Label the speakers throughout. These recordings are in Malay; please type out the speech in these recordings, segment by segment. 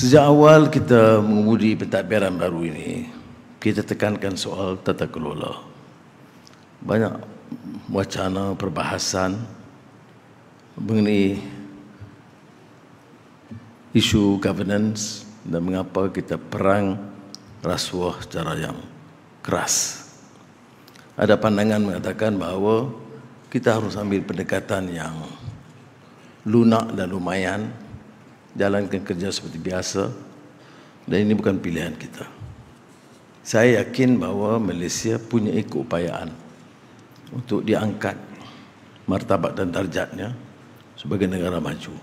Speaker 1: Sejak awal kita mengemudi pentadbiran baru ini, kita tekankan soal tata kelola. Banyak wacana perbahasan mengenai isu governance dan mengapa kita perang rasuah secara yang keras. Ada pandangan mengatakan bahawa kita harus ambil pendekatan yang lunak dan lumayan, jalankan kerja seperti biasa, dan ini bukan pilihan kita. Saya yakin bahawa Malaysia punya keupayaan untuk diangkat martabat dan darjatnya sebagai negara maju.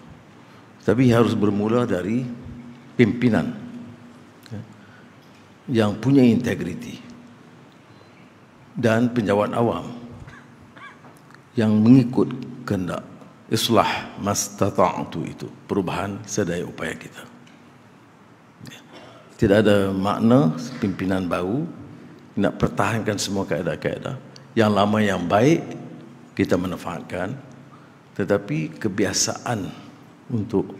Speaker 1: Tapi harus bermula dari pimpinan yang punya integriti dan penjawat awam yang mengikut kehendak islah mastata'tu, itu perubahan sedaya upaya kita. Tidak ada makna pimpinan baru nak pertahankan semua kaedah-kaedah yang lama yang baik kita manfaatkan, tetapi kebiasaan untuk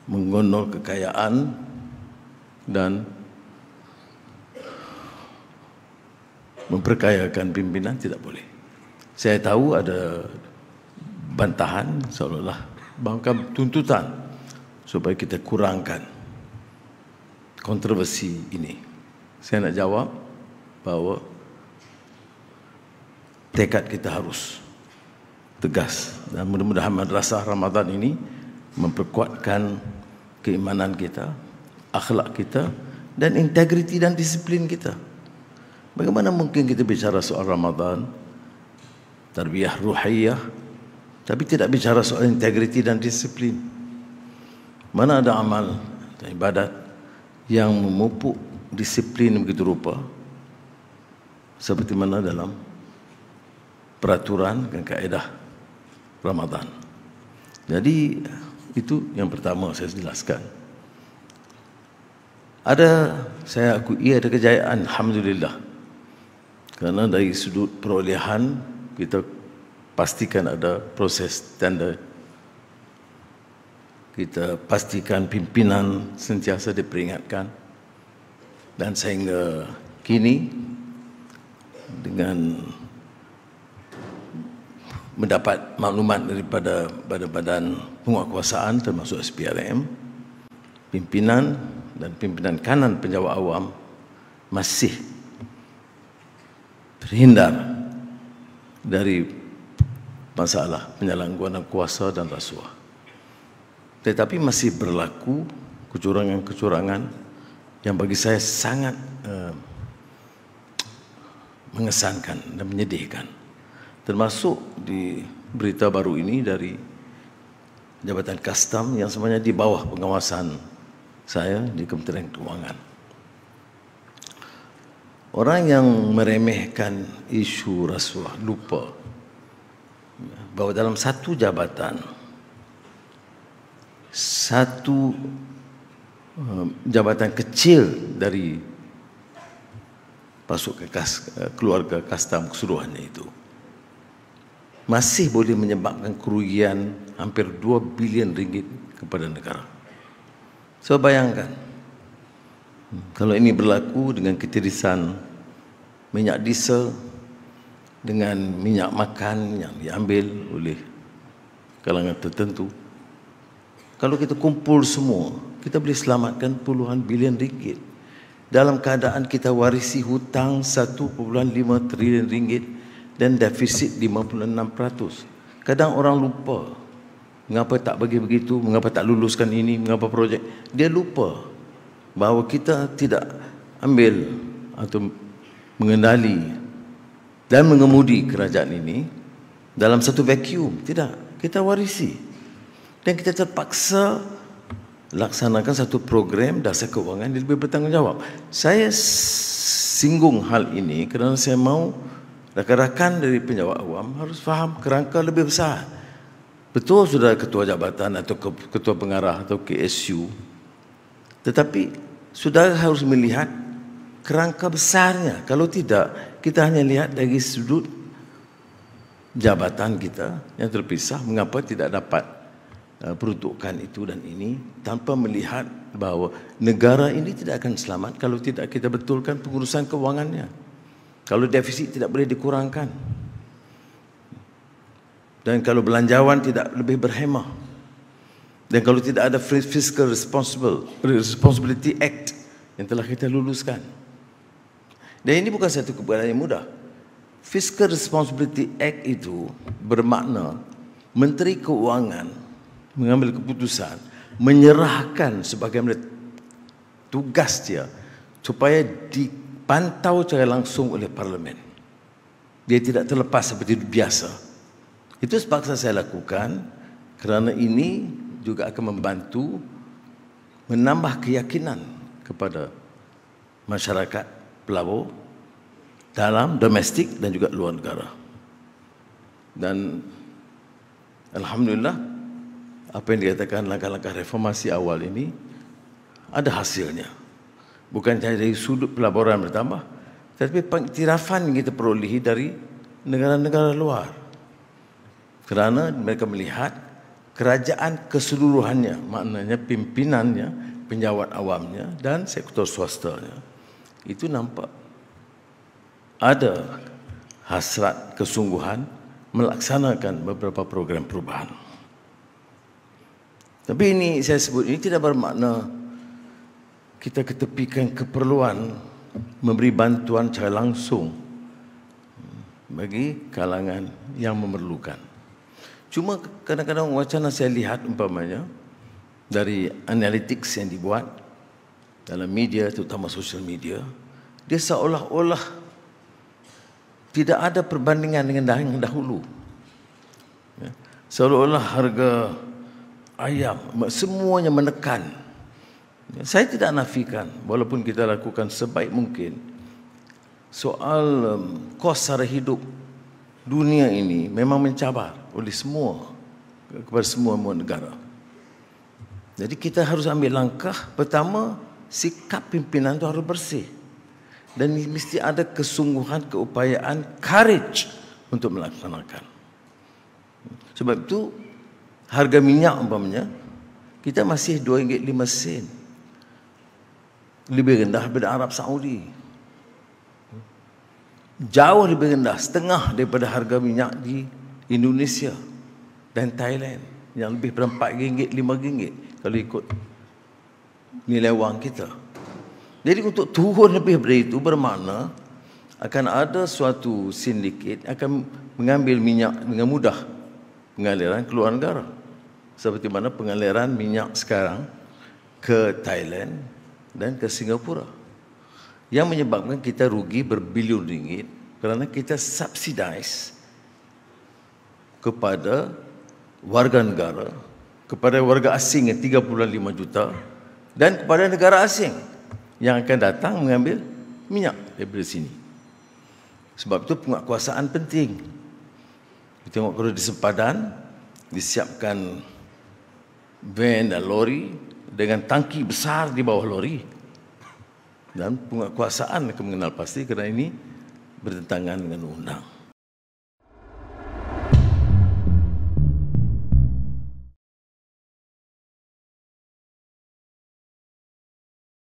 Speaker 1: menggondol kekayaan dan memperkayakan pimpinan tidak boleh. Saya tahu ada bantahan seolah-olah bahkan tuntutan supaya kita kurangkan kontroversi ini. Saya nak jawab bahawa tekad kita harus tegas, dan mudah-mudahan madrasah Ramadan ini memperkuatkan keimanan kita, akhlak kita, dan integriti dan disiplin kita. Bagaimana mungkin kita bicara soal Ramadan, tarbiyah ruhiyah, tapi tidak bicara soal integriti dan disiplin? Mana ada amal dan ibadat yang memupuk disiplin begitu rupa seperti mana dalam peraturan dan kaedah Ramadan. Jadi itu yang pertama saya jelaskan. Saya akui ada kejayaan, alhamdulillah. Kerana dari sudut perolehan kita pastikan ada proses standard. Kita pastikan pimpinan sentiasa diperingatkan, dan sehingga kini dengan mendapat maklumat daripada badan-badan penguatkuasaan termasuk SPRM, pimpinan dan pimpinan kanan penjawat awam masih terhindar dari masalah penyalahgunaan kuasa dan rasuah. Tetapi masih berlaku kecurangan-kecurangan yang bagi saya sangat mengesankan dan menyedihkan. Termasuk di berita baru ini dari Jabatan Kastam yang sebenarnya di bawah pengawasan saya di Kementerian Keuangan. Orang yang meremehkan isu rasuah lupa bahawa dalam satu jabatan, satu jabatan kecil dari pasukan keluarga Kastam keseluruhannya itu masih boleh menyebabkan kerugian hampir 2 bilion ringgit kepada negara. So bayangkan, kalau ini berlaku dengan ketirisan minyak diesel, dengan minyak makan yang diambil oleh kalangan tertentu. Kalau kita kumpul semua, kita boleh selamatkan puluhan bilion ringgit dalam keadaan kita warisi hutang 1.5 trilion ringgit dan defisit 56%. Kadang orang lupa mengapa tak bagi begitu, mengapa tak luluskan ini, mengapa projek. Dia lupa bahawa kita tidak ambil atau mengendali dan mengemudi kerajaan ini dalam satu vacuum. Tidak, kita warisi. Dan kita terpaksa laksanakan satu program dasar keuangan yang lebih bertanggungjawab. Saya singgung hal ini kerana saya mahu rakan-rakan dari penjawat awam harus faham kerangka lebih besar. Betul sudah ketua jabatan atau ketua pengarah atau KSU, tetapi sudah harus melihat kerangka besarnya. Kalau tidak, kita hanya lihat dari sudut jabatan kita yang terpisah, mengapa tidak dapat peruntukan itu dan ini tanpa melihat bahawa negara ini tidak akan selamat kalau tidak kita betulkan pengurusan kewangannya. Kalau defisit tidak boleh dikurangkan. Dan kalau belanjawan tidak lebih berhemah. Dan kalau tidak ada Fiscal Responsibility Act yang telah kita luluskan. Dan ini bukan satu kebenaran yang mudah. Fiscal Responsibility Act itu bermakna Menteri Keuangan mengambil keputusan, menyerahkan sebagaimana tugas dia supaya dipantau secara langsung oleh Parlimen. Dia tidak terlepas seperti biasa. Itu sebab saya lakukan kerana ini juga akan membantu menambah keyakinan kepada masyarakat pelabur dalam domestik dan juga luar negara. Dan alhamdulillah apa yang dikatakan langkah-langkah reformasi awal ini ada hasilnya. Bukan sahaja dari sudut pelaburan bertambah, tetapi pengiktirafan yang kita perolehi dari negara-negara luar. Kerana mereka melihat kerajaan keseluruhannya, maknanya pimpinannya, penjawat awamnya dan sektor swastanya, itu nampak ada hasrat kesungguhan melaksanakan beberapa program perubahan. Tapi ini saya sebut ini tidak bermakna kita ketepikan keperluan memberi bantuan secara langsung bagi kalangan yang memerlukan. Cuma kadang-kadang wacana saya lihat umpamanya dari analytics yang dibuat dalam media, terutama social media, dia seolah-olah tidak ada perbandingan dengan yang dahulu. Seolah-olah harga ayam semuanya menekan. Saya tidak nafikan, walaupun kita lakukan sebaik mungkin, soal kos sara hidup dunia ini memang mencabar oleh semua, kepada semua negara. Jadi kita harus ambil langkah. Pertama, sikap pimpinan itu harus bersih. Dan mesti ada kesungguhan, keupayaan, courage untuk melaksanakan. Sebab itu, harga minyak umpamanya, kita masih RM2.05. Lebih rendah daripada Arab Saudi. Jauh lebih rendah, setengah daripada harga minyak di Indonesia dan Thailand yang lebih daripada RM4, RM5 kalau ikut nilai wang kita. Jadi untuk turun lebih dari itu bermakna akan ada suatu sindiket akan mengambil minyak dengan mudah, pengaliran keluar negara, seperti mana pengaliran minyak sekarang ke Thailand dan ke Singapura, yang menyebabkan kita rugi berbilion ringgit kerana kita subsidize kepada warga negara, kepada warga asing yang 3.5 juta dan kepada negara asing yang akan datang mengambil minyak daripada sini. Sebab itu penguatkuasaan penting. Kita tengok kalau di sempadan disiapkan van dan lori dengan tangki besar di bawah lori, dan penguatkuasaan akan mengenal pasti kerana ini bertentangan dengan undang.